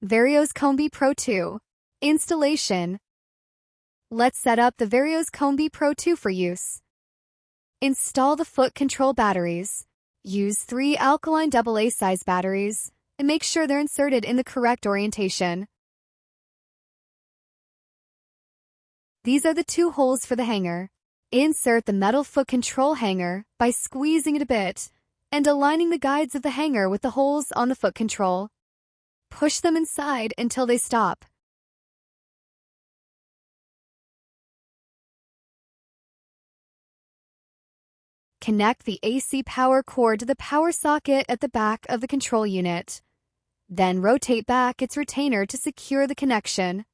Varios Combi Pro2. Installation. Let's set up the Varios Combi Pro2 for use. Install the foot control batteries. Use 3 alkaline AA size batteries and make sure they're inserted in the correct orientation. These are the 2 holes for the hanger. Insert the metal foot control hanger by squeezing it a bit and aligning the guides of the hanger with the holes on the foot control. Push them inside until they stop. Connect the AC power cord to the power socket at the back of the control unit. Then rotate back its retainer to secure the connection.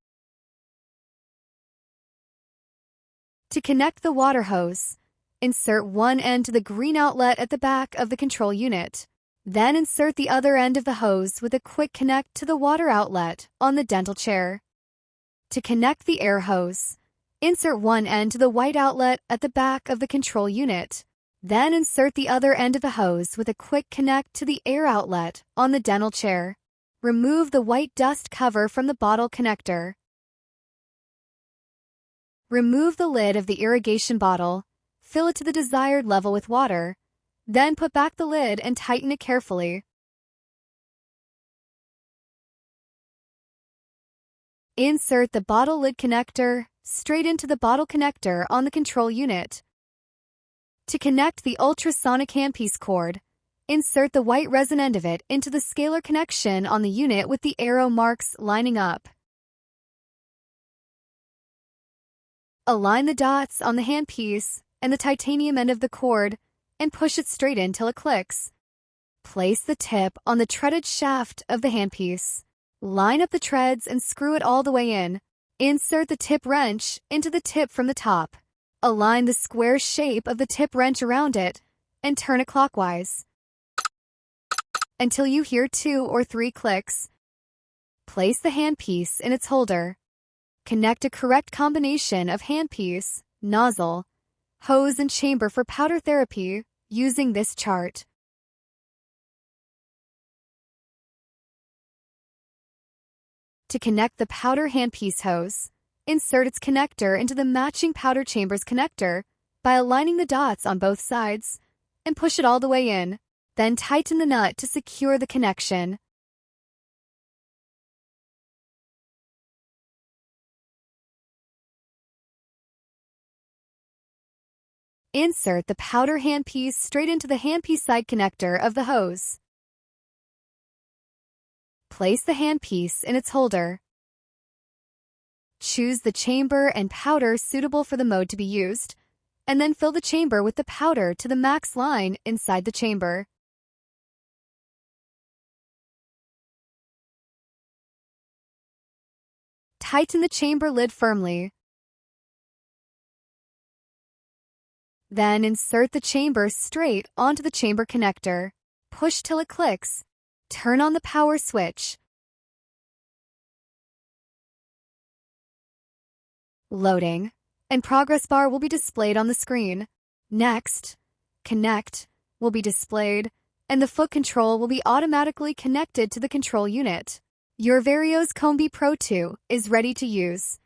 To connect the water hose, insert one end to the green outlet at the back of the control unit. Then insert the other end of the hose with a quick connect to the water outlet on the dental chair. To connect the air hose, insert one end to the white outlet at the back of the control unit. Then insert the other end of the hose with a quick connect to the air outlet on the dental chair. Remove the white dust cover from the bottle connector. Remove the lid of the irrigation bottle. Fill it to the desired level with water. Then put back the lid and tighten it carefully. Insert the bottle lid connector straight into the bottle connector on the control unit. To connect the ultrasonic handpiece cord, insert the white resin end of it into the scalar connection on the unit with the arrow marks lining up. Align the dots on the handpiece and the titanium end of the cord and push it straight in till it clicks. Place the tip on the treaded shaft of the handpiece. Line up the treads and screw it all the way in. Insert the tip wrench into the tip from the top. Align the square shape of the tip wrench around it and turn it clockwise until you hear 2 or 3 clicks. Place the handpiece in its holder. Connect a correct combination of handpiece, nozzle, hose, and chamber for powder therapy using this chart. To connect the powder handpiece hose, insert its connector into the matching powder chamber's connector by aligning the dots on both sides and push it all the way in. Then tighten the nut to secure the connection. Insert the powder handpiece straight into the handpiece side connector of the hose. Place the handpiece in its holder. Choose the chamber and powder suitable for the mode to be used, and then fill the chamber with the powder to the max line inside the chamber. Tighten the chamber lid firmly. Then insert the chamber straight onto the chamber connector. Push till it clicks. Turn on the power switch. Loading, and progress bar will be displayed on the screen. Next, connect will be displayed, and the foot control will be automatically connected to the control unit. Your Varios Combi Pro2 is ready to use.